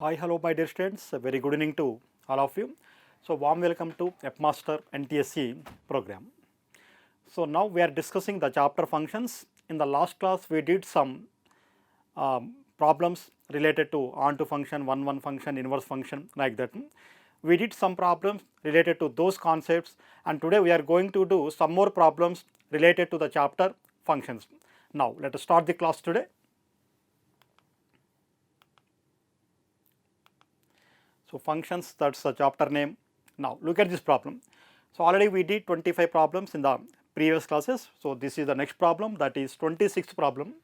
Hi, hello, my dear students. A very good evening to all of you. So, warm welcome to FMaster NTSC program. So, now we are discussing the chapter functions. In the last class, we did some problems related to onto function, one function, inverse function, like that. We did some problems related to those concepts, and today we are going to do some more problems related to the chapter functions. Now, let us start the class today. So, functions, that is the chapter name. Now, look at this problem. So, already we did 25 problems in the previous classes. So, this is the next problem, that is 26th problem.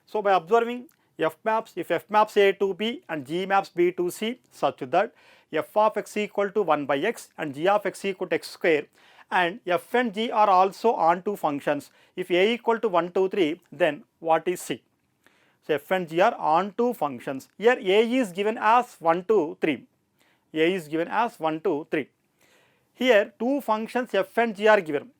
So, by observing f maps, if f maps A to B and g maps B to C such that f of x equal to 1 by x and g of x equal to x square, and f and g are also onto functions. If A equal to 1, 2, 3, then what is C? So, f and g are onto functions. Here A is given as 1, 2, 3. A is given as 1, 2, 3. Here two functions f and g are given.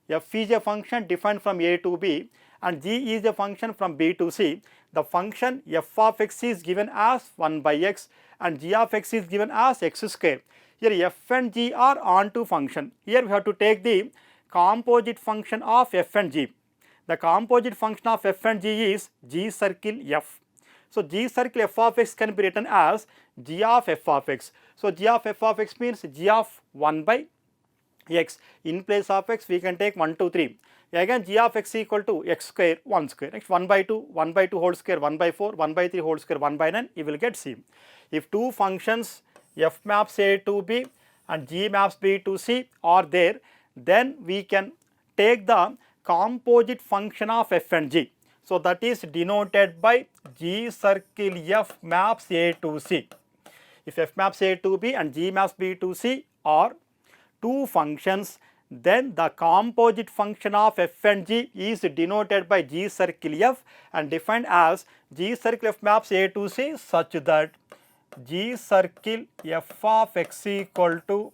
F is a function defined from A to B and g is a function from B to C. The function f of x is given as 1 by x and g of x is given as x square. Here f and g are onto function. Here we have to take the composite function of f and g. The composite function of f and g is g circle f. So, g circle f of x can be written as g of f of x. So, g of f of x means g of 1 by x. In place of x we can take 1, 2, 3. Again g of x equal to x square 1 square. Next 1 by 2, 1 by 2 whole square 1 by 4, 1 by 3 whole square 1 by 9, you will get C. If two functions f maps A to B and g maps B to C are there, then we can take the composite function of f and g. So, that is denoted by g circle f maps A to C. If f maps A to B and g maps B to C are two functions, then the composite function of f and g is denoted by g circle f and defined as g circle f maps A to C such that g circle f of x equal to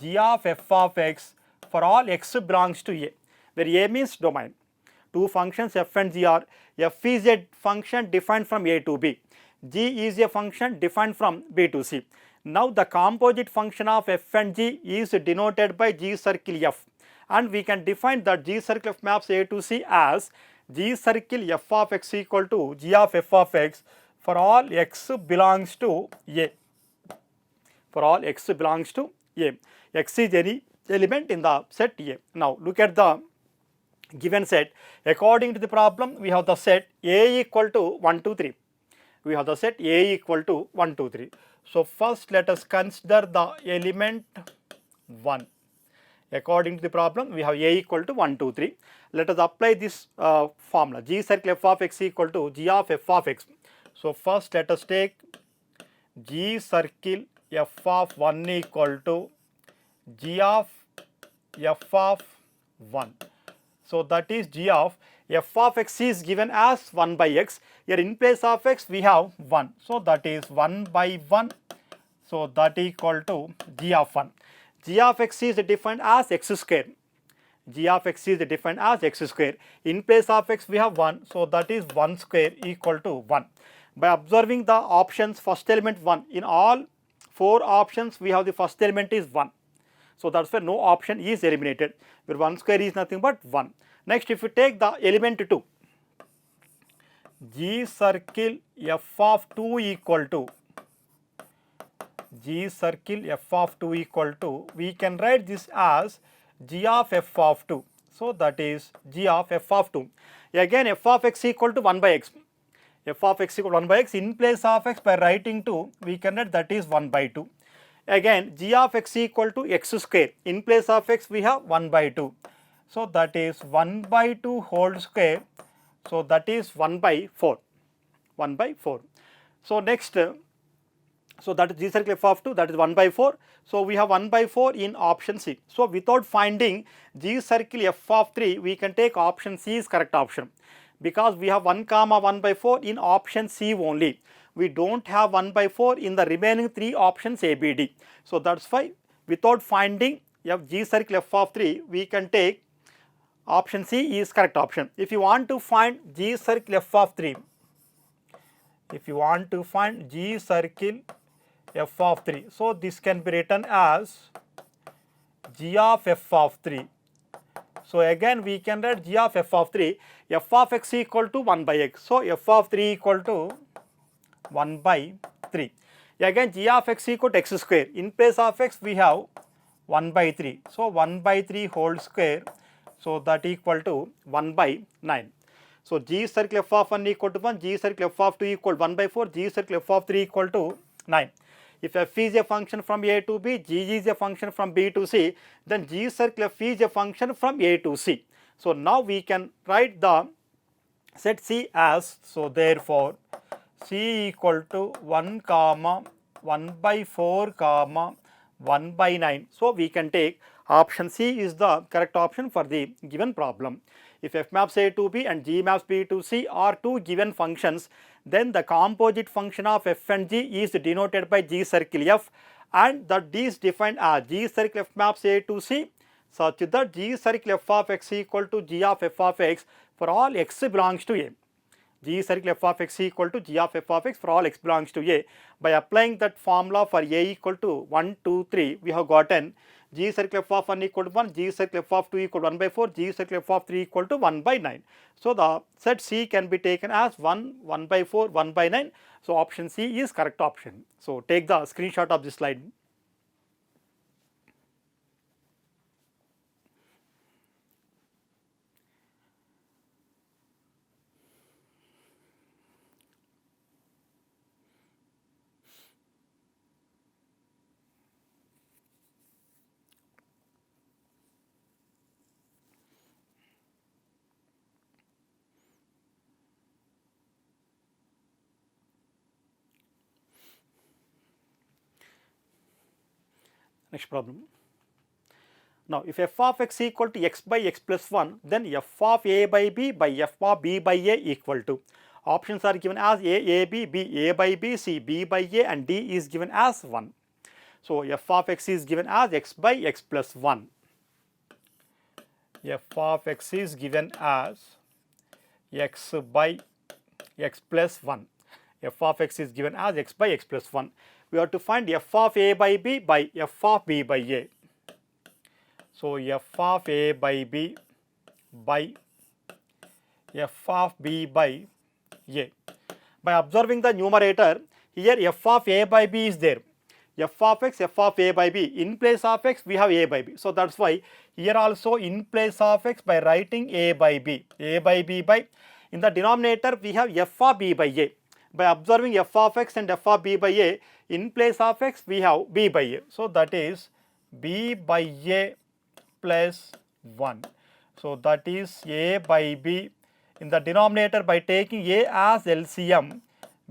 g of f of x for all x belongs to A, where A means domain. Two functions f and g are, f is a function defined from A to B, g is a function defined from B to C. Now, the composite function of f and g is denoted by g circle f, and we can define that g circle f maps A to C as g circle f of x equal to g of f of x for all x belongs to A. For all x belongs to A, x is any element in the set A. Now, look at the given set. According to the problem, we have the set A equal to 1, 2, 3. We have the set A equal to 1, 2, 3. So, first let us consider the element 1. According to the problem, we have A equal to 1, 2, 3. Let us apply this formula, g circle f of x equal to g of f of x. So, first let us take g circle f of 1 equal to g of f of 1. So, that is g of f of x is given as 1 by x. Here in place of x we have 1. So, that is 1 by 1. So, that equal to g of 1. G of x is defined as x square. G of x is defined as x square. In place of x we have 1. So, that is 1 square equal to 1. By observing the options, first element 1. In all 4 options we have the first element is 1. So, that is why no option is eliminated, where 1 square is nothing but 1. Next, if you take the element 2, g circle f of 2 equal to g circle f of 2 equal to, we can write this as g of f of 2. So, that is g of f of 2. Again f of x equal to 1 by x. F of x equal to 1 by x, in place of x by writing 2, we can write that is 1 by 2. Again g of x equal to x square, in place of x we have 1 by 2. So, that is 1 by 2 whole square. So, that is 1 by 4, 1 by 4. So, next, so that is g circle f of 2, that is 1 by 4. So, we have 1 by 4 in option C. So, without finding g circle f of 3, we can take option C is correct option, because we have 1 comma 1 by 4 in option C only. We do not have 1 by 4 in the remaining 3 options A, B, D. So, that is why without finding g circle f of 3, we can take option C is correct option. If you want to find g circle f of 3, if you want to find G circle f of 3, so this can be written as G of f of 3. So again we can write G of f of 3, f of x equal to 1 by x. So f of 3 equal to 1 by 3. Again G of x equal to x square. In place of x we have 1 by 3. So 1 by 3 whole square. So that equal to 1 by 9. So G circle f of 1 equal to 1, G circle f of 2 equal to 1 by 4, G circle f of 3 equal to 9. If f is a function from A to B, G is a function from B to C, then G circle f is a function from A to C. So now we can write the set C as, so therefore C equal to 1 comma 1 by 4 comma 1 by 9. So we can take option C is the correct option for the given problem. If f maps A to B and G maps B to C are two given functions, then the composite function of f and g is denoted by G circle f, and that D is defined as G circle f maps A to C such that G circle f of x equal to G of f of x for all x belongs to A. G circle f of x equal to G of f of x for all x belongs to A. By applying that formula for A equal to 1, 2, 3, we have gotten G circle f of 1 equal to 1, G circle f of 2 equal to 1 by 4, G circle f of 3 equal to 1 by 9. So the set C can be taken as 1, 1 by 4, 1 by 9. So option C is correct option. So take the screenshot of this slide. Next problem. Now if f of x equal to x by x plus 1, then f of a by b by f of b by a equal to. Options are given as a b, b a by b, c b by a, and d is given as 1. So f of x is given as x by x plus 1. F of x is given as x by x plus 1. F of x is given as x by x plus 1. We have to find f of a by b by f of b by a. So f of a by b by f of b by a. By observing the numerator, here f of a by b is there. F of x, f of a by b. In place of x, we have a by b. So that's why here also in place of x by writing a by b. A by b by, in the denominator we have f of b by a. By observing f of x and f of b by a, in place of x we have b by a. So that is b by a plus 1. So that is a by b. In the denominator, by taking a as LCM,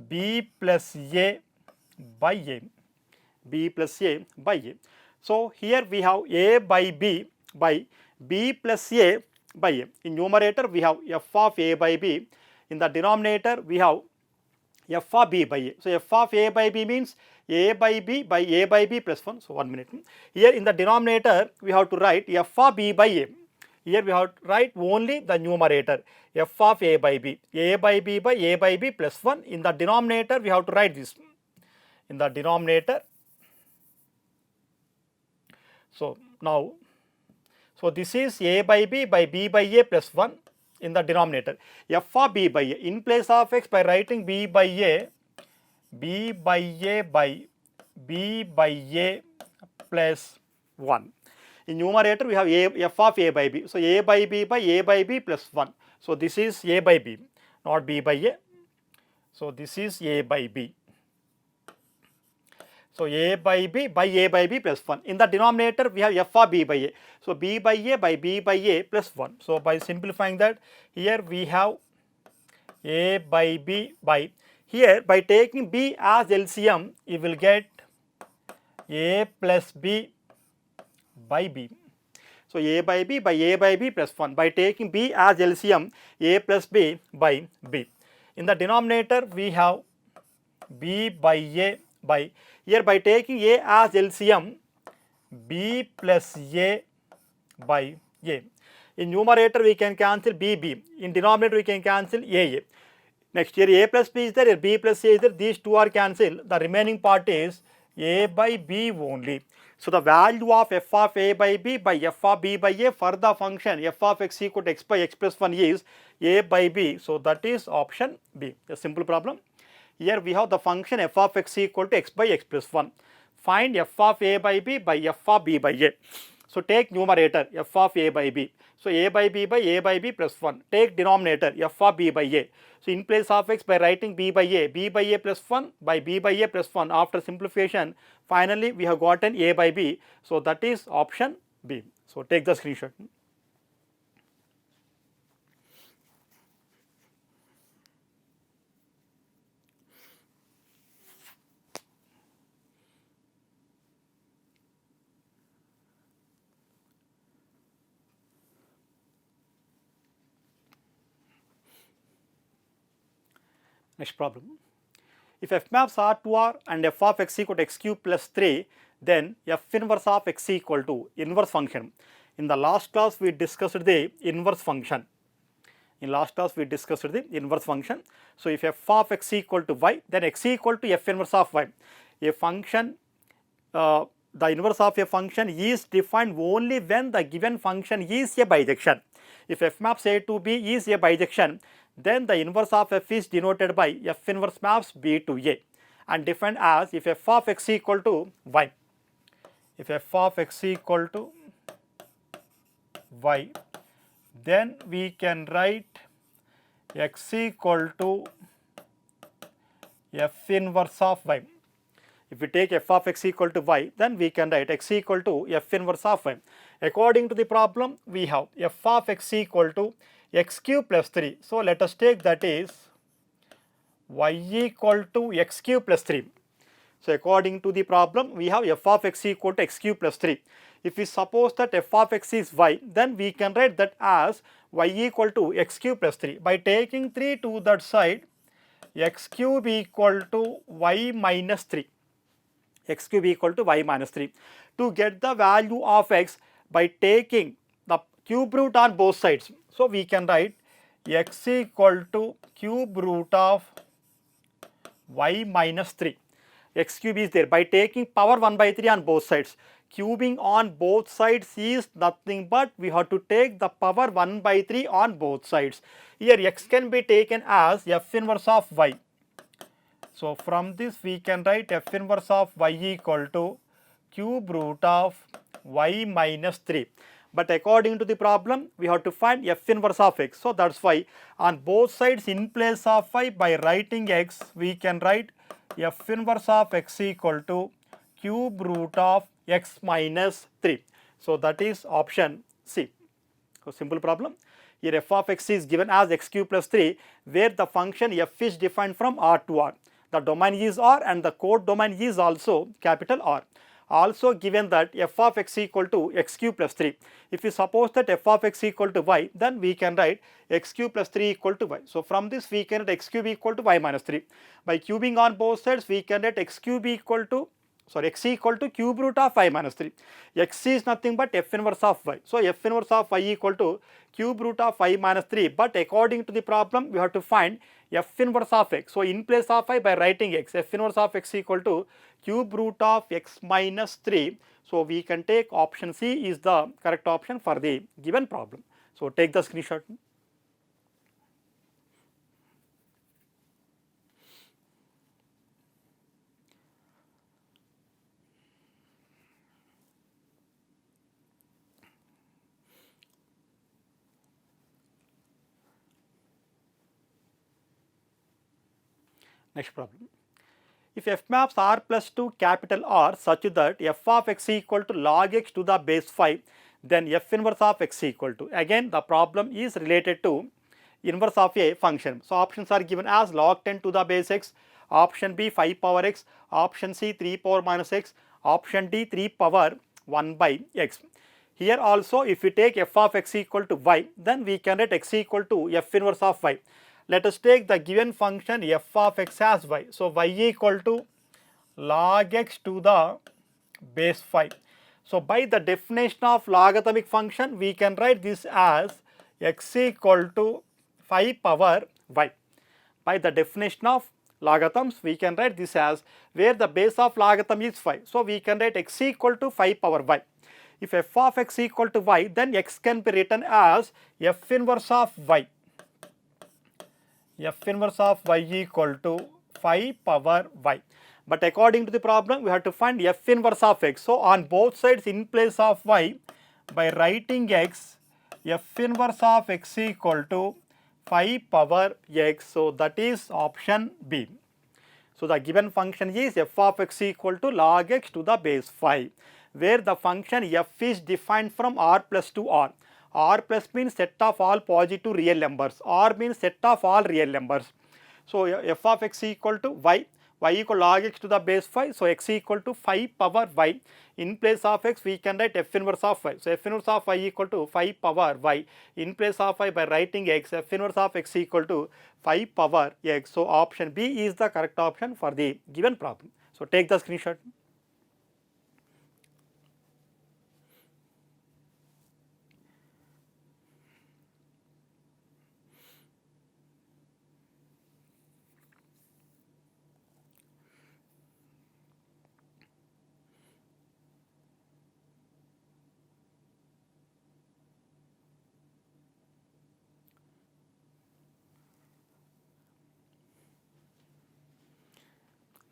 b plus a by a. B plus a by a. So here we have a by b by b plus a by a. In numerator we have f of a by b. In the denominator we have f of b by a. So f of a by b means a by b by a by b plus 1. So 1 minute. Here in the denominator we have to write f of b by a. Here we have to write only the numerator f of a by b. A by b by a by b plus 1. In the denominator we have to write this. In the denominator. So now, so this is a by b by a plus 1 in the denominator. F of b by a. In place of x, by writing b by a by b by a plus 1. In numerator we have f of a by b. So a by b plus 1. So this is a by b, not b by a. So this is a by b. So a by b plus 1. In the denominator we have f of b by a. So b by a plus 1. So by simplifying that, here we have a by b by, here by taking b as LCM you will get a plus b by b. So a by b plus 1. By taking b as LCM, a plus b by b. In the denominator we have b by a by, here by taking a as LCM, b plus a by a. In numerator we can cancel b. In denominator we can cancel a. Next here a plus b is there, here b plus c is there, these two are cancelled, the remaining part is a by b only. So the value of f of a by b by f of b by a for the function f of x equal to x by x plus 1 is a by b. So that is option B, a simple problem. Here we have the function f of x equal to x by x plus 1. Find f of a by b by f of b by a. So take numerator f of a by b. So a by b plus 1. Take denominator f of b by a. So in place of x by writing b by a plus 1 by b by a plus 1. After simplification, finally we have gotten a by b. So that is option B. So take the screenshot. Next problem. If f maps R2R and f of x equal to x cube plus 3, then f inverse of x equal to inverse function. In the last class we discussed the inverse function. In last class we discussed the inverse function. So if f of x equal to y, then x equal to f inverse of y. A function, the inverse of a function is defined only when the given function is a bijection. If f maps A to B is a bijection, then the inverse of f is denoted by f inverse maps B to A and defined as if f of x equal to y. If f of x equal to y, then we can write x equal to f inverse of y. If we take f of x equal to y, then we can write x equal to f inverse of y. According to the problem, we have f of x equal to x cube plus 3. So let us take that is y equal to x cube plus 3. So according to the problem, we have f of x equal to x cube plus 3. If we suppose that f of x is y, then we can write that as y equal to x cube plus 3. By taking 3 to that side, x cube equal to y minus 3. X cube equal to y minus 3. To get the value of x by taking the cube root on both sides. So we can write x equal to cube root of y minus 3. X cube is there. By taking power 1 by 3 on both sides. Cubing on both sides is nothing but we have to take the power 1 by 3 on both sides. Here x can be taken as f inverse of y. So from this we can write f inverse of y equal to cube root of y minus 3. But according to the problem, we have to find f inverse of x. So that's why on both sides in place of y by writing x, we can write f inverse of x equal to cube root of x minus 3. So that is option C. So simple problem. Here f of x is given as x cube plus 3, where the function f is defined from R to R. The domain is R and the code domain is also capital R. Also given that f of x equal to x cube plus 3. If we suppose that f of x equal to y, then we can write x cube plus 3 equal to y. So from this we can write x cube equal to y minus 3. By cubing on both sides, we can write x cube equal to x equal to cube root of y minus 3. X is nothing but f inverse of y. So f inverse of y equal to cube root of y minus 3. But according to the problem, we have to find f inverse of x. So in place of y by writing x, f inverse of x equal to cube root of x minus 3. So we can take option C is the correct option for the given problem. So take the screenshot. Next problem. If f maps R plus 2 capital R such that f of x equal to log x to the base 5, then f inverse of x equal to, again the problem is related to inverse of a function. So options are given as log 10 to the base x, option B 5 power x, option C 3 power minus x, option D 3 power 1 by x. Here also if we take f of x equal to y, then we can write x equal to f inverse of y. Let us take the given function f of x as y. So y equal to log x to the base 5. So by the definition of logarithmic function, we can write this as x equal to 5 power y. By the definition of logarithms, we can write this as where the base of logarithm is 5. So we can write x equal to 5 power y. If f of x equal to y, then x can be written as f inverse of y. F inverse of y equal to 5 power y. But according to the problem, we have to find f inverse of x. So on both sides in place of y, by writing x, f inverse of x equal to 5 power x. So that is option B. So the given function is f of x equal to log x to the base 5, where the function f is defined from r plus to r. R plus means set of all positive real numbers, R means set of all real numbers. So f of x equal to y, y equal log x to the base 5, so x equal to 5 power y. In place of x, we can write f inverse of y. So f inverse of y equal to 5 power y. In place of y, by writing x, f inverse of x equal to 5 power x. So option B is the correct option for the given problem. So take the screenshot.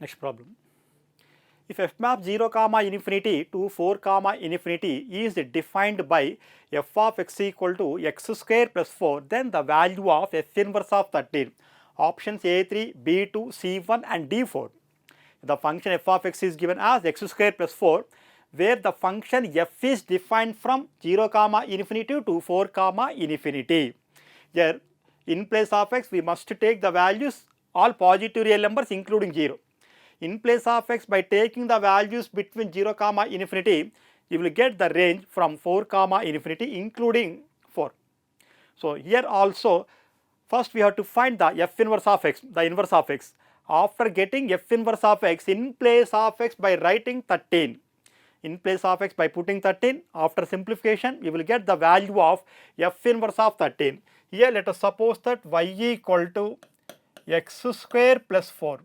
Next problem. If f map 0 comma infinity to 4 comma infinity is defined by f of x equal to x square plus 4, then the value of f inverse of 13. Options A3, B2, C1 and D4. The function f of x is given as x square plus 4, where the function f is defined from 0 comma infinity to 4 comma infinity. Here in place of x, we must take the values all positive real numbers including 0. In place of x, by taking the values between 0 comma infinity, you will get the range from 4 comma infinity including 4. So here also, first we have to find the f inverse of x, the inverse of x. After getting f inverse of x, in place of x by writing 13. In place of x by putting 13, after simplification, you will get the value of f inverse of 13. Here let us suppose that y equal to x square plus 4.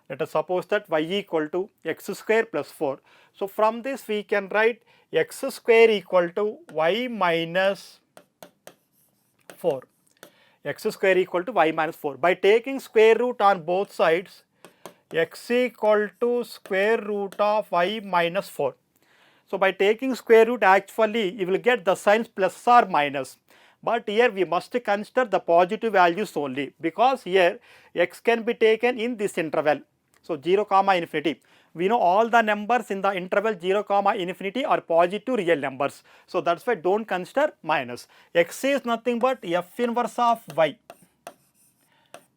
Let us suppose that y equal to x square plus 4. So from this we can write x square equal to y minus 4. X square equal to y minus 4. By taking square root on both sides, x equal to square root of y minus 4. So by taking square root, actually you will get the signs plus or minus. But here we must consider the positive values only, because here x can be taken in this interval. So 0 comma infinity. We know all the numbers in the interval 0 comma infinity are positive real numbers. So that's why don't consider minus. X is nothing but f inverse of y.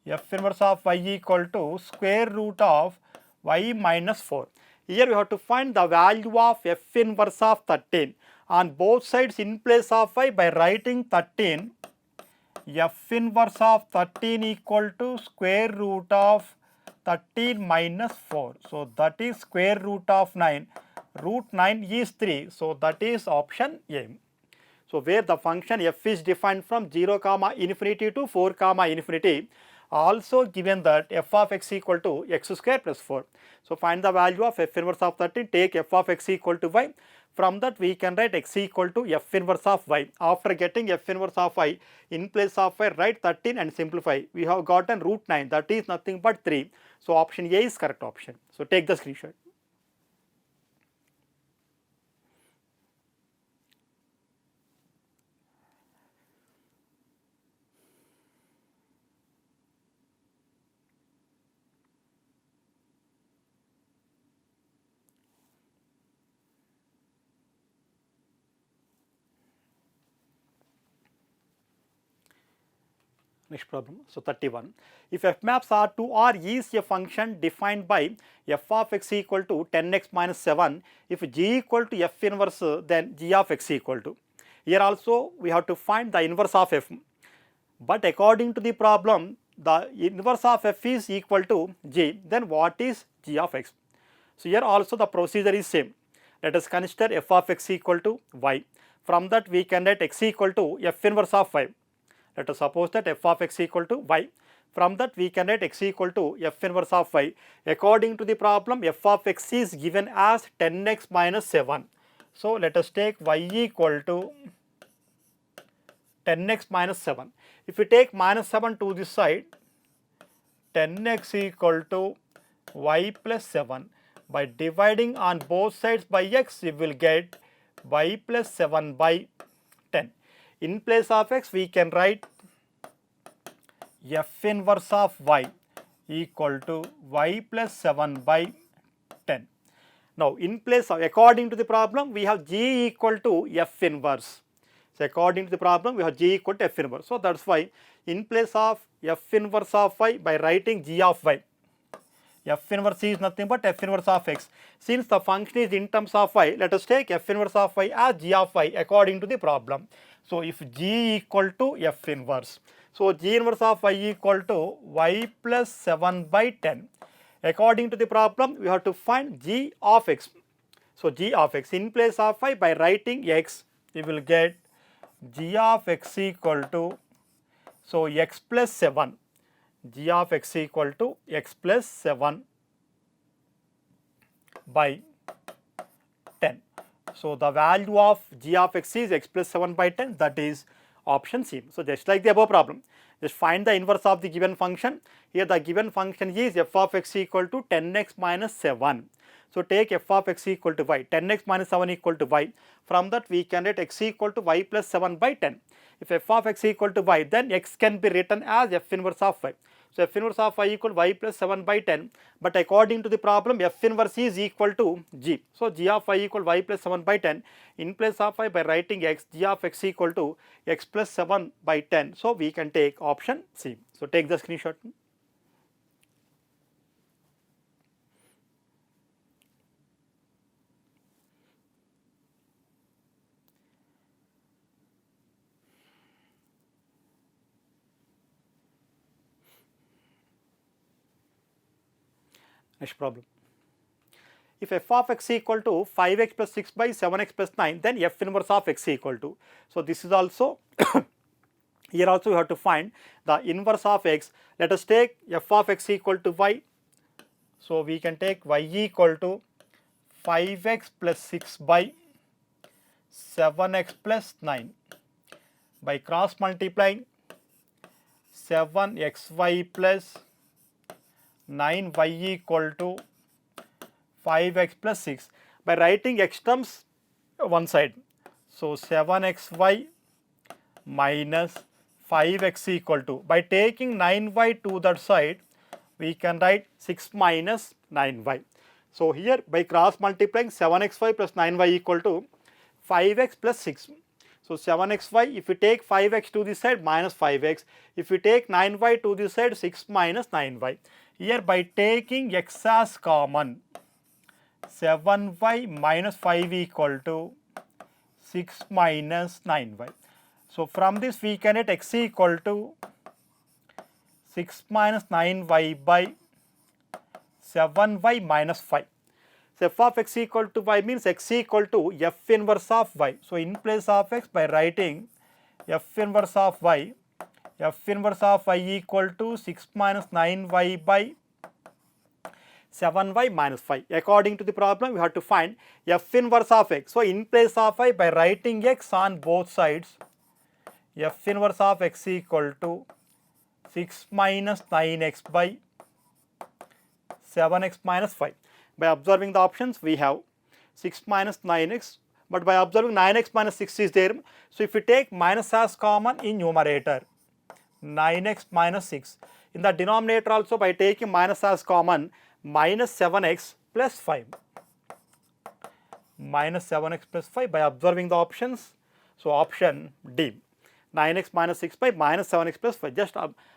F inverse of y equal to square root of y minus 4. Here we have to find the value of f inverse of 13. On both sides in place of y, by writing 13, f inverse of 13 equal to square root of 13 minus 4. So that is square root of 9. Root 9 is 3. So that is option A. So where the function f is defined from 0 comma infinity to 4 comma infinity, also given that f of x equal to x square plus 4. So find the value of f inverse of 13, take f of x equal to y. From that we can write x equal to f inverse of y. After getting f inverse of y, in place of y write 13 and simplify. We have gotten root 9, that is nothing but 3. So option A is correct option. So take the screenshot. Next problem. So 31. If f maps R to R is a function defined by f of x equal to 10x minus 7, if g equal to f inverse, then g of x equal to. Here also we have to find the inverse of f. But according to the problem, the inverse of f is equal to g. Then what is g of x? So here also the procedure is same. Let us consider f of x equal to y. From that we can write x equal to f inverse of y. Let us suppose that f of x equal to y. From that we can write x equal to f inverse of y. According to the problem, f of x is given as 10x minus 7. So let us take y equal to 10x minus 7. If we take minus 7 to this side, 10x equal to y plus 7. By dividing on both sides by x, we will get y plus 7 by 10. In place of x, we can write f inverse of y equal to y plus 7 by 10. Now, in place of, according to the problem, we have g equal to f inverse. So, according to the problem, we have g equal to f inverse. So, that is why in place of f inverse of y, by writing g of y, f inverse is nothing but f inverse of x. Since the function is in terms of y, let us take f inverse of y as g of y according to the problem. So, if g equal to f inverse, so g inverse of y equal to y plus 7 by 10. According to the problem, we have to find g of x. So, g of x in place of y, by writing x, we will get g of x equal to, so x plus 7, g of x equal to x plus 7 by 10. So, the value of g of x is x plus 7 by 10, that is option C. So, just like the above problem, just find the inverse of the given function. Here the given function is f of x equal to 10x minus 7. So, take f of x equal to y, 10x minus 7 equal to y. From that we can write x equal to y plus 7 by 10. If f of x equal to y, then x can be written as f inverse of y. So, f inverse of y equal y plus 7 by 10, but according to the problem, f inverse is equal to g. So, g of y equal y plus 7 by 10. In place of y, by writing x, g of x equal to x plus 7 by 10. So, we can take option C. So, take the screenshot. Next problem. If f of x equal to 5x plus 6 by 7x plus 9, then f inverse of x equal to. So, this is also here also we have to find the inverse of x. Let us take f of x equal to y. So, we can take y equal to 5x plus 6 by 7x plus 9. By cross multiplying 7xy plus 9y equal to 5x plus 6. By writing x terms one side. So, 7xy minus 5x equal to, by taking 9y to that side, we can write 6 minus 9y. So, here by cross multiplying 7xy plus 9y equal to 5x plus 6. So, 7xy, if we take 5x to this side, minus 5x. If we take 9y to this side, 6 minus 9y. Here by taking x as common, 7y minus 5 equal to 6 minus 9y. So, from this we can get x equal to 6 minus 9y by 7y minus 5. So, f of x equal to y means x equal to f inverse of y. So, in place of x, by writing f inverse of y, f inverse of y equal to 6 minus 9y by 7y minus 5. According to the problem, we have to find f inverse of x. So, in place of y, by writing x on both sides, f inverse of x equal to 6 minus 9x by 7x minus 5. By observing the options, we have 6 minus 9x, but by observing 9x minus 6 is there. So, if we take minus as common in numerator, 9x minus 6. In the denominator also, by taking minus as common, minus 7x plus 5. Minus 7x plus 5 by observing the options. So, option D, 9x minus 6 by minus 7x plus 5. Just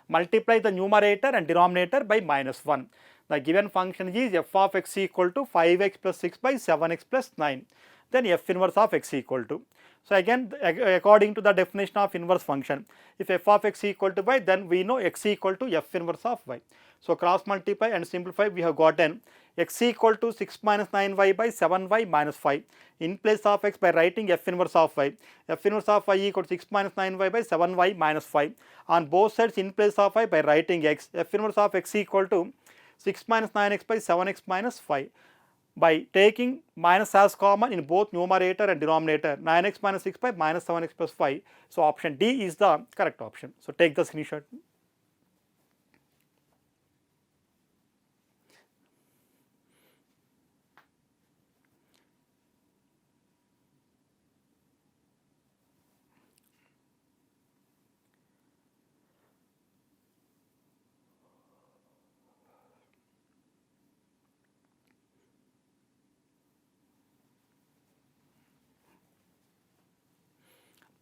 multiply the numerator and denominator by minus 1. The given function is f of x equal to 5x plus 6 by 7x plus 9. Then f inverse of x equal to. So again, according to the definition of inverse function, if f of x equal to y, then we know x equal to f inverse of y. So cross multiply and simplify, we have gotten x equal to 6 minus 9y by 7y minus 5. In place of x, by writing f inverse of y, f inverse of y equal to 6 minus 9y by 7y minus 5. On both sides, in place of y, by writing x, f inverse of x equal to 6 minus 9x by 7x minus 5. By taking minus as common in both numerator and denominator, 9x minus 6 by minus 7x plus 5. So option D is the correct option. So take the screenshot.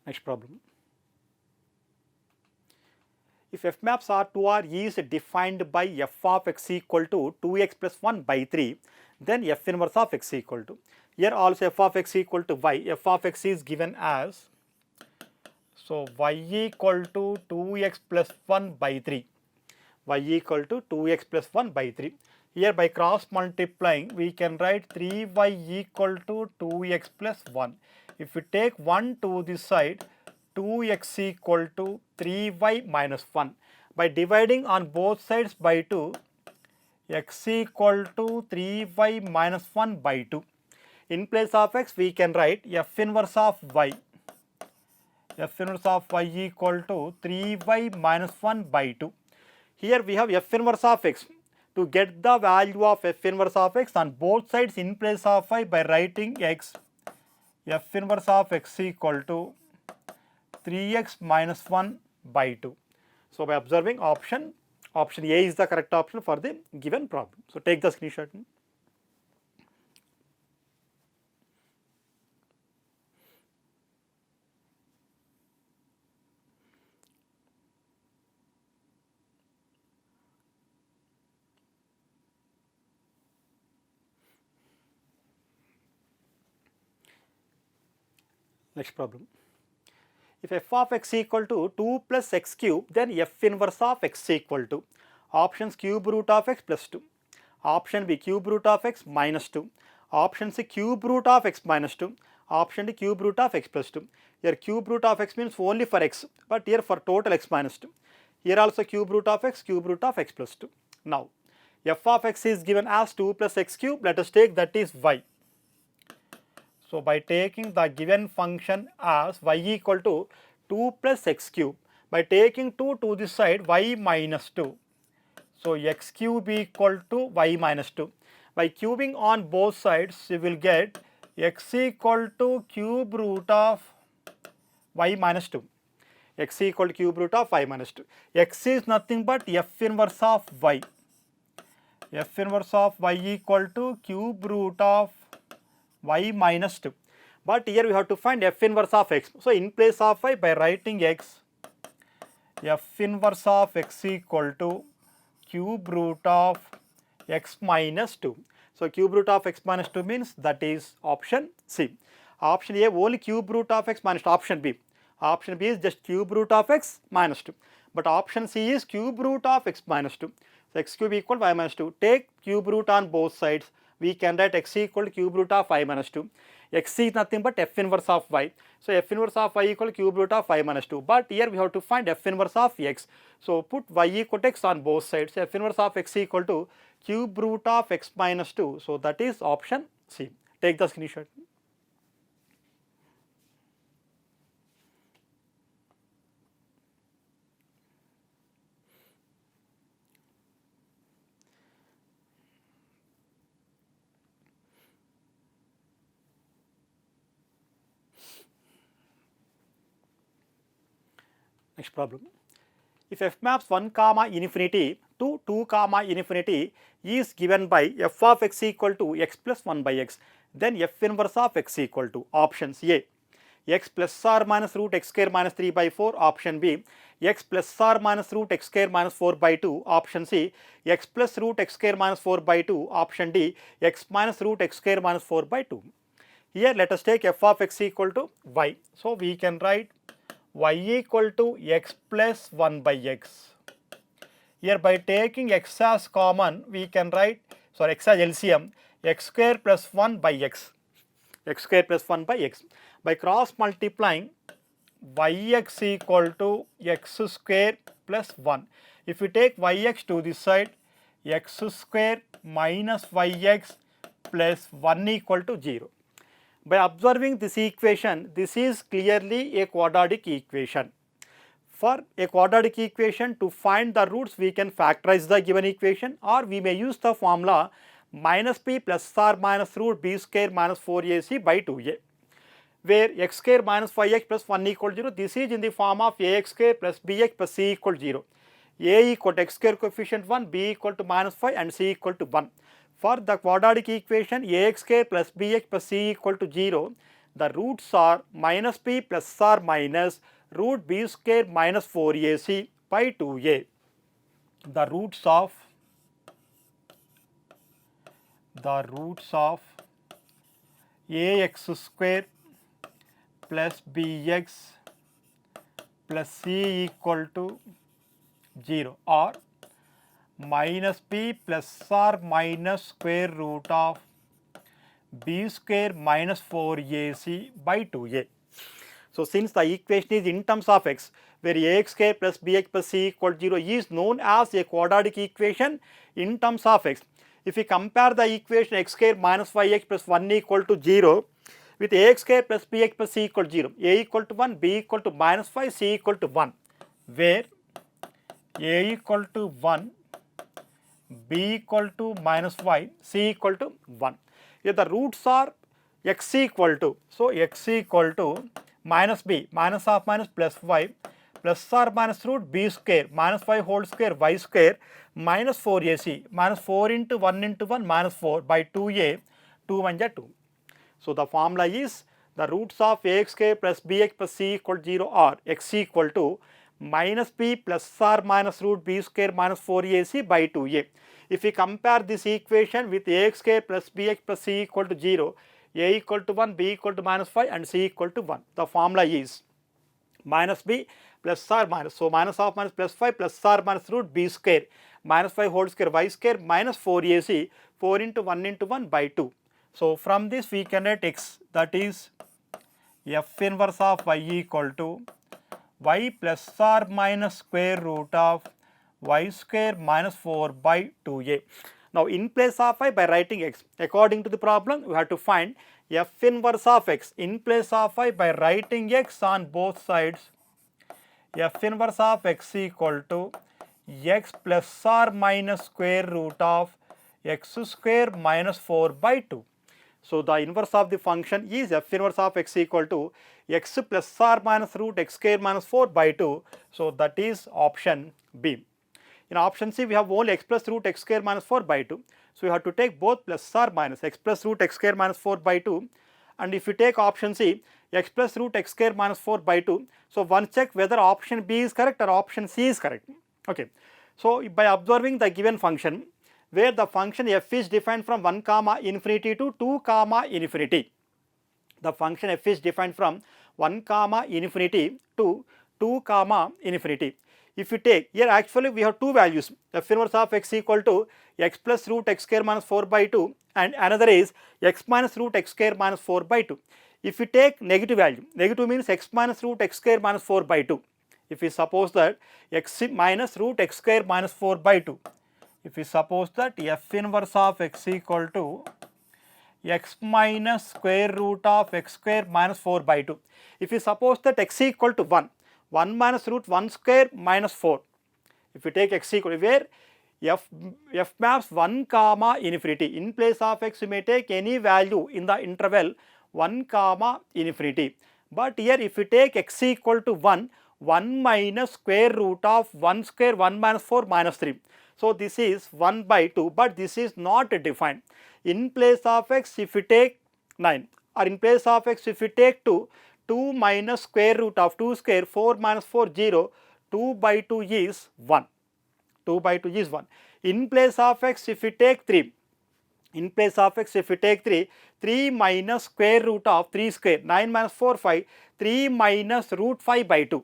Next problem. If f maps R2R is defined by f of x equal to 2x plus 1 by 3, then f inverse of x equal to. Here also f of x equal to y, f of x is given as, so y equal to 2x plus 1 by 3, y equal to 2x plus 1 by 3. Here by cross multiplying, we can write 3y equal to 2x plus 1. If we take 1 to this side, 2x equal to 3y minus 1. By dividing on both sides by 2, x equal to 3y minus 1 by 2. In place of x, we can write f inverse of y. F inverse of y equal to 3y minus 1 by 2. Here we have f inverse of x. To get the value of f inverse of x on both sides in place of y, by writing x, f inverse of x equal to 3x minus 1 by 2. So by observing option A is the correct option for the given problem. So take the screenshot. Next problem. If f of x equal to 2 plus x cube, then f inverse of x equal to options cube root of x plus 2, option B cube root of x minus 2, option C cube root of x minus 2, option D cube root of x plus 2. Here cube root of x means only for x, but here for total x minus 2. Here also cube root of x plus 2. Now f of x is given as 2 plus x cube, let us take that is y. So by taking the given function as y equal to 2 plus x cube, by taking 2 to this side, y minus 2. So x cube equal to y minus 2. By cubing on both sides, you will get x equal to cube root of y minus 2. X equal to cube root of y minus 2. X is nothing but f inverse of y. F inverse of y equal to cube root of y minus 2. But here we have to find f inverse of x. So in place of y, by writing x, f inverse of x equal to cube root of x minus 2. So cube root of x minus 2 means that is option C. Option A only cube root of x minus 2. Option B. Option B is just cube root of x minus 2. But option C is cube root of x minus 2. So x cube equal to y minus 2. Take cube root on both sides. We can write x equal to cube root of y minus 2. X is nothing but f inverse of y. So f inverse of y equal to cube root of y minus 2. But here we have to find f inverse of x. So put y equal to x on both sides. F inverse of x equal to cube root of x minus 2. So that is option C. Take the screenshot. Next problem. If f maps 1 comma infinity to 2 comma infinity is given by f of x equal to x plus 1 by x, then f inverse of x equal to options A, x plus or minus root x square minus 3 by 4, option B, x plus or minus root x square minus 4 by 2, option C, x plus root x square minus 4 by 2, option D, x minus root x square minus 4 by 2. Here let us take f of x equal to y. So we can write y equal to x plus 1 by x. Here by taking x as common, we can write, sorry, x as LCM, x square plus 1 by x, x square plus 1 by x. By cross multiplying, yx equal to x square plus 1. If we take yx to this side, x square minus yx plus 1 equal to 0. By observing this equation, this is clearly a quadratic equation. For a quadratic equation, to find the roots, we can factorize the given equation, or we may use the formula minus b plus or minus root b square minus 4ac by 2a, where x square minus 5x plus 1 equal to 0. This is in the form of ax square plus bx plus c equal to 0. A equal to x square coefficient 1, b equal to minus 5 and c equal to 1. For the quadratic equation ax square plus bx plus c equal to 0, the roots are minus b plus or minus root b square minus 4ac by 2a. The roots of ax square plus bx plus c equal to 0 or minus b plus or minus square root of b square minus 4ac by 2a. So since the equation is in terms of x, where ax square plus bx plus c equal to 0 is known as a quadratic equation in terms of x. If we compare the equation x square minus yx plus 1 equal to 0 with ax square plus bx plus c equal to 0, a equal to 1, b equal to minus 5, c equal to 1, where a equal to 1, b equal to minus 5, c equal to 1. Here the roots are x equal to, so x equal to minus b, minus of minus plus 5, plus or minus root b square, minus 5 whole square y square, minus 4ac, minus 4 into 1 into 1, minus 4 by 2a, 2 1 ja 2. So the formula is the roots of ax square plus bx plus c equal to 0 are x equal to minus b plus or minus root b square minus 4ac by 2a. If we compare this equation with ax square plus bx plus c equal to 0, a equal to 1, b equal to minus 5 and c equal to 1. The formula is minus b plus or minus, so minus of minus plus 5 plus or minus root b square minus 5 whole square y square minus 4ac, 4 into 1 into 1 by 2. So from this we can write x, that is f inverse of y equal to y plus or minus square root of y square minus 4 by 2a. Now in place of y, by writing x, according to the problem we have to find f inverse of x. In place of y, by writing x on both sides, f inverse of x equal to x plus or minus square root of x square minus 4 by 2. So the inverse of the function is f inverse of x equal to x plus or minus root x square minus 4 by 2. So that is option B. In option C we have only x plus root x square minus 4 by 2. So we have to take both plus or minus, x plus root x square minus 4 by 2, and if you take option C, x plus root x square minus 4 by 2. So one check whether option B is correct or option C is correct. Okay. So by observing the given function, where the function f is defined from 1 comma infinity to 2 comma infinity. The function f is defined from 1 comma infinity to 2 comma infinity. If you take, here actually we have two values, f inverse of x equal to x plus root x square minus 4 by 2 and another is x minus root x square minus 4 by 2. If we take negative value, negative means x minus root x square minus 4 by 2. If we suppose that x minus root x square minus 4 by 2, if we suppose that f inverse of x equal to x minus square root of x square minus 4 by 2. If we suppose that x equal to 1, 1 minus root 1 square minus 4. If we take x equal, where f maps 1 comma infinity, in place of x you may take any value in the interval 1 comma infinity. But here if we take x equal to 1, 1 minus square root of 1 square 1 minus 4 minus 3. So this is 1 by 2, but this is not defined. In place of x if we take 9, or in place of x if we take 2, 2 minus square root of 2 square 4 minus 4 0, 2 by 2 is 1. 2 by 2 is 1. In place of x if we take 3, in place of x if we take 3, 3 minus square root of 3 square, 9 minus 4, 5, 3 minus root 5 by 2,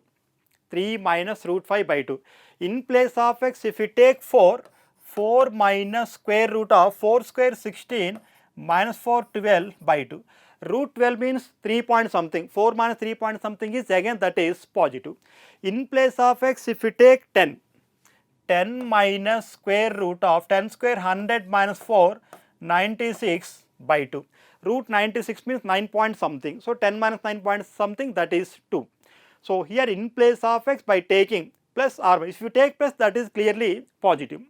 3 minus root 5 by 2. In place of x, if we take 4, 4 minus square root of 4 square 16 minus 4 12 by 2. Root 12 means 3 point something, 4 minus 3 point something is again that is positive. In place of x, if we take 10, 10 minus square root of 10 square 100 minus 4, 96 by 2. Root 96 means 9 point something. So 10 minus 9 point something, that is 2. So here in place of x, by taking plus or if you take plus, that is clearly positive.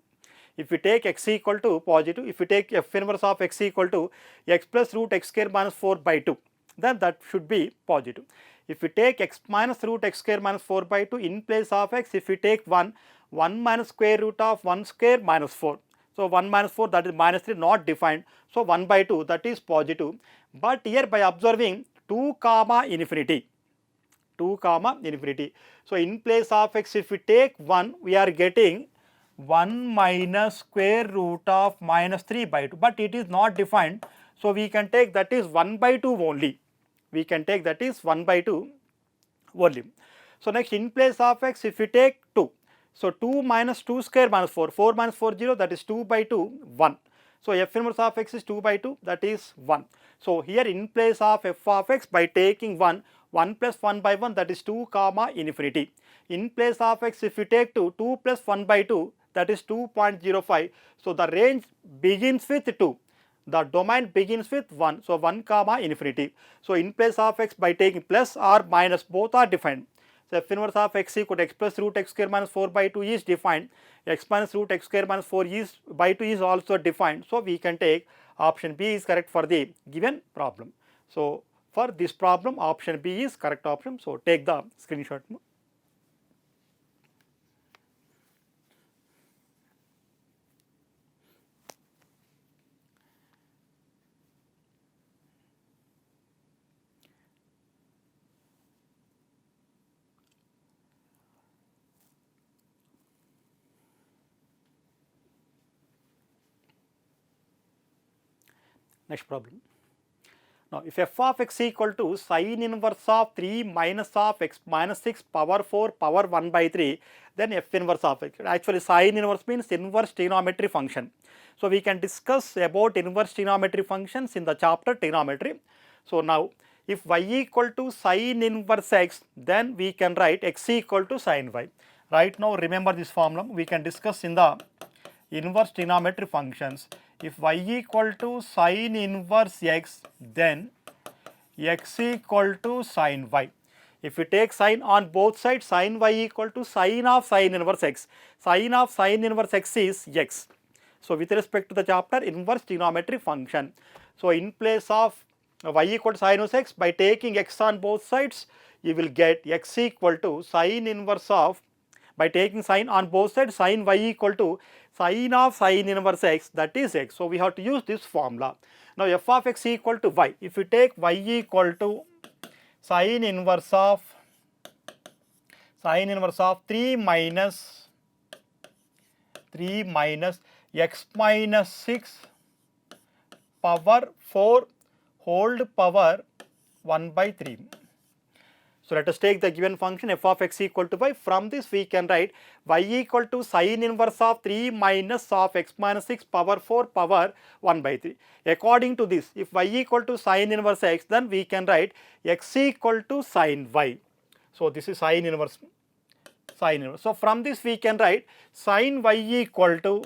If we take x equal to positive, if we take f inverse of x equal to x plus root x square minus 4 by 2, then that should be positive. If we take x minus root x square minus 4 by 2, in place of x, if we take 1, 1 minus square root of 1 square minus 4. So 1 minus 4, that is minus 3, not defined. So 1 by 2, that is positive. But here by observing 2 comma infinity, 2 comma infinity. So in place of x, if we take 1, we are getting 1 minus square root of minus 3 by 2, but it is not defined. So we can take that is 1 by 2 only. We can take that is 1 by 2 only. So next, in place of x, if we take 2, so 2 minus 2 square minus 4, 4 minus 4 0, that is 2 by 2 1. So f inverse of x is 2 by 2, that is 1. So here in place of f of x, by taking 1, 1 plus 1 by 1, that is 2 comma infinity. In place of x, if we take 2, 2 plus 1 by 2, that is 2.05. So the range begins with 2. The domain begins with 1. So 1 comma infinity. So in place of x, by taking plus or minus, both are defined. So f inverse of x equal to x plus root x square minus 4 by 2 is defined. X minus root x square minus 4 is by 2 is also defined. So we can take option B is correct for the given problem. So for this problem, option B is correct option. So take the screenshot. Next problem. Now, if f of x equal to sine inverse of 3 minus of x minus 6 power 4 power 1 by 3, then f inverse of x. Actually, sine inverse means inverse trigonometry function. So we can discuss about inverse trigonometry functions in the chapter trigonometry. So now, if y equal to sine inverse x, then we can write x equal to sine y. Right now, remember this formula, we can discuss in the inverse trigonometry functions. If y equal to sine inverse x, then x equal to sine y. If we take sine on both sides, sine y equal to sine of sine inverse x. Sine of sine inverse x is x. So with respect to the chapter inverse trigonometry function. So in place of y equal to sine inverse x, by taking x on both sides, you will get x equal to sine inverse of, by taking sine on both sides, sine y equal to sine of sine inverse x, that is x. So we have to use this formula. Now f of x equal to y. If we take y equal to sine inverse of 3 minus x minus 6 power 4 whole power 1 by 3. So let us take the given function f of x equal to y. From this we can write y equal to sine inverse of 3 minus of x minus 6 power 4 power 1 by 3. According to this, if y equal to sine inverse x, then we can write x equal to sine y. So this is sine inverse. So from this we can write sine y equal to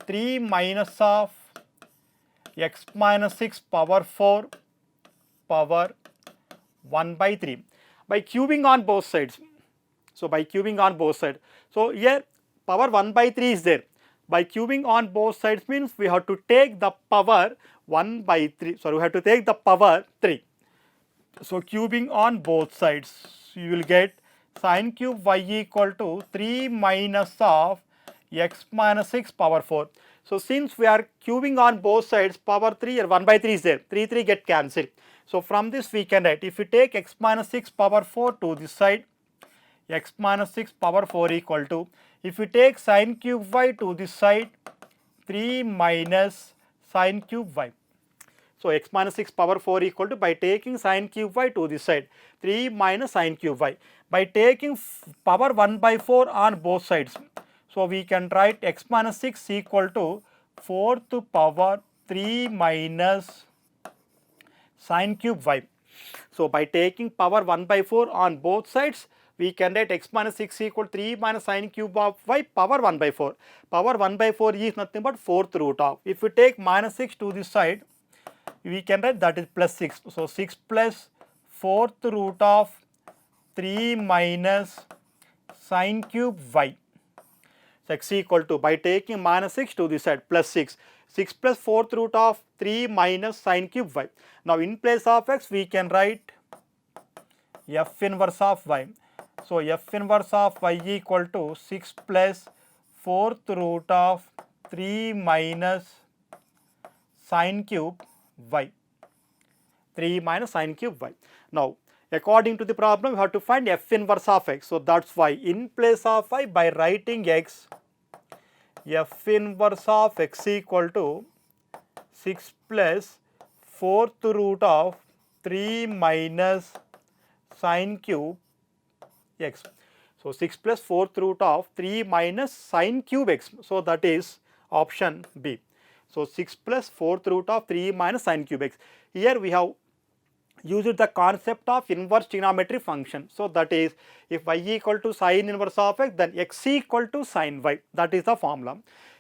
3 minus of x minus 6 power 4 power 1 by 3 by cubing on both sides. So by cubing on both sides. So here power 1 by 3 is there. By cubing on both sides means we have to take the power 1 by 3. So we have to take the power 3. So cubing on both sides, you will get sine cube y equal to 3 minus of x minus 6 power 4. So since we are cubing on both sides, power 3 or 1 by 3 is there. 3 get cancelled. So from this we can write, if we take x minus 6 power 4 to this side, x minus 6 power 4 equal to, if we take sine cube y to this side, 3 minus sine cube y. So x minus 6 power 4 equal to, by taking sine cube y to this side, 3 minus sine cube y. By taking power 1 by 4 on both sides, so we can write x minus 6 equal to 4th power 3 minus sine cube y. So by taking power 1 by 4 on both sides, we can write x minus 6 equal to 3 minus sine cube of y power 1 by 4. Power 1 by 4 is nothing but 4th root of. If we take minus 6 to this side, we can write that is plus 6. So 6 plus 4th root of 3 minus sine cube y. So x equal to, by taking minus 6 to this side, plus 6. 6 plus 4th root of 3 minus sine cube y. Now in place of x, we can write f inverse of y. So f inverse of y equal to 6 plus 4th root of 3 minus sine cube y. 3 minus sine cube y. Now according to the problem, we have to find f inverse of x. So that's why in place of y, by writing x, f inverse of x equal to 6 plus 4th root of 3 minus sine cube x. So 6 plus 4th root of 3 minus sine cube x. So that is option B. So 6 plus 4th root of 3 minus sine cube x. Here we have used the concept of inverse trigonometry function. So that is, if y equal to sine inverse of x, then x equal to sine y. That is the formula.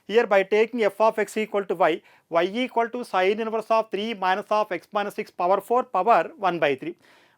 Here by taking f of x equal to y, y equal to sine inverse of 3 minus of x minus 6 power 4 power 1 by 3.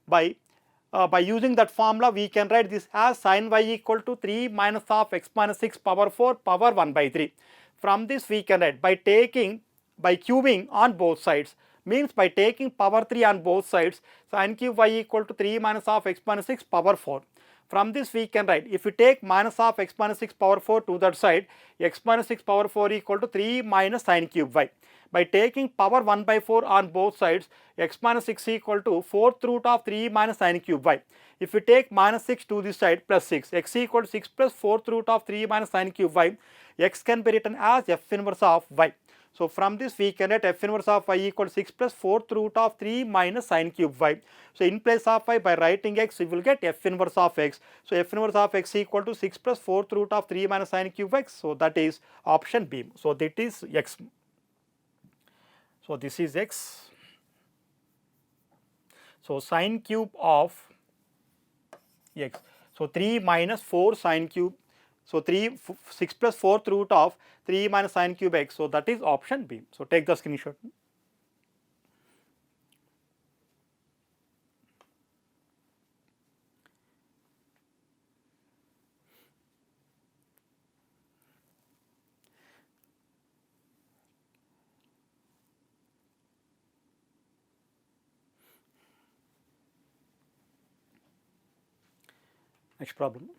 By using that formula, we can write this as sine y equal to 3 minus of x minus 6 power 4 power 1 by 3. From this we can write, by cubing on both sides, means by taking power 3 on both sides, sine cube y equal to 3 minus of x minus 6 power 4. From this we can write, if we take minus of x minus 6 power 4 to that side, x minus 6 power 4 equal to 3 minus sine cube y. By taking power 1 by 4 on both sides, x minus 6 equal to 4th root of 3 minus sine cube y. If we take minus 6 to this side, plus 6, x equal to 6 plus 4th root of 3 minus sine cube y, x can be written as f inverse of y. So from this we can write f inverse of y equal to 6 plus 4th root of 3 minus sine cube y. So in place of y, by writing x, we will get f inverse of x. So f inverse of x equal to 6 plus 4th root of 3 minus sine cube x. So that is option B. So that is x. So this is x. So sine cube of x. So 3 minus 4 sine cube. So 6 plus 4th root of 3 minus sine cube x. So that is option B. So take the screenshot. Next problem.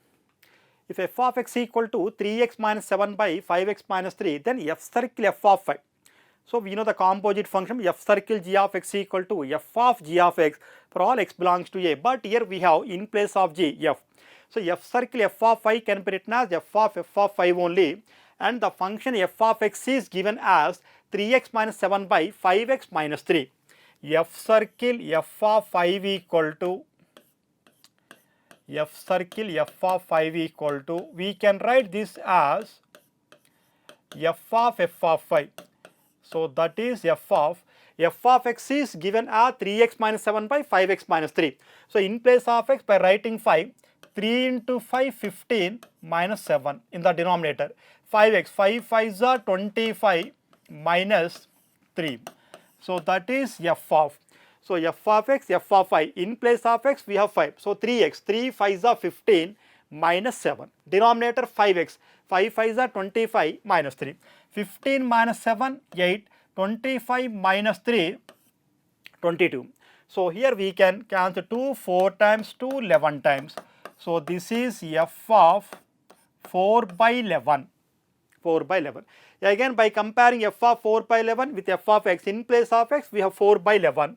If f of x equal to 3x minus 7 by 5x minus 3, then f circle f of y. So we know the composite function f circle g of x equal to f of g of x for all x belongs to a, but here we have in place of g f. So f circle f of y can be written as f of 5 only, and the function f of x is given as 3x minus 7 by 5x minus 3. F circle f of 5 equal to f circle f of 5 equal to, we can write this as f of 5. So that is f of x is given as 3x minus 7 by 5x minus 3. So in place of x, by writing 5, 3 into 5, 15 minus 7 in the denominator. 5x, 5 5s are 25 minus 3. So that is f of. So f of x, f of 5. In place of x, we have 5. So 3x, 3 5s are 15 minus 7. Denominator 5x, 5 5s are 25 minus 3. 15 minus 7, 8. 25 minus 3, 22. So here we can cancel 2 4 times, 2 11 times. So this is f of 4 by 11. 4 by 11. Again, by comparing f of 4 by 11 with f of x, in place of x, we have 4 by 11.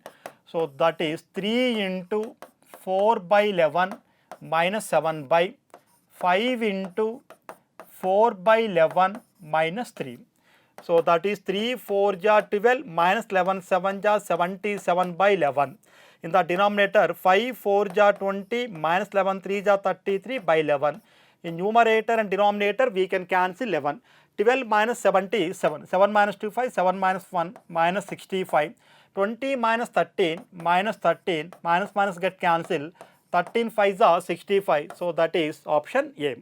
So that is 3 into 4 by 11 minus 7 by 5 into 4 by 11 minus 3. So that is 3 4 ja 12 minus 11 7 ja 77 by 11. In the denominator 5 4 ja 20 minus 11 3 ja 33 by 11. In numerator and denominator we can cancel 11. 12 minus 77, 7 minus 2 5, 7 minus 1 minus 65. 20 minus 13 minus 13 minus get cancelled. 13 5 are 65. So that is option A.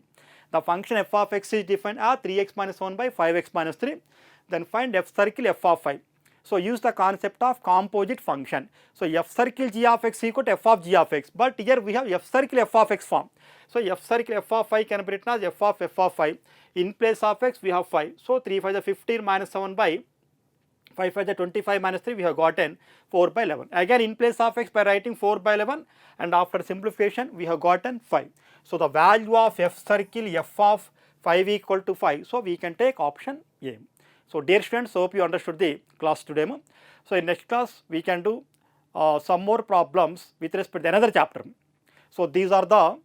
The function f of x is defined as 3x minus 1 by 5x minus 3. Then find f circle f of 5. So use the concept of composite function. So f circle g of x equal to f of g of x. But here we have f circle f of x form. So f circle f of 5 can be written as f of 5. In place of x we have 5. So 3 5 is 15 minus 7 by 5 5 is 25 minus 3, we have gotten 4 by 11. Again in place of x by writing 4 by 11, and after simplification we have gotten 5. So the value of f circle f of 5 equal to 5. So we can take option A. So dear students, hope you understood the class today. So in next class we can do some more problems with respect to another chapter. So these are the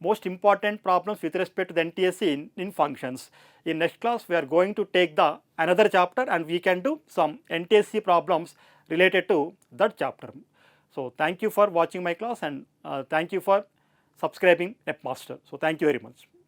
most important problems with respect to the NTSC in functions. In next class we are going to take the another chapter and we can do some NTSC problems related to that chapter. So thank you for watching my class, and thank you for subscribing NEPmaster. So thank you very much.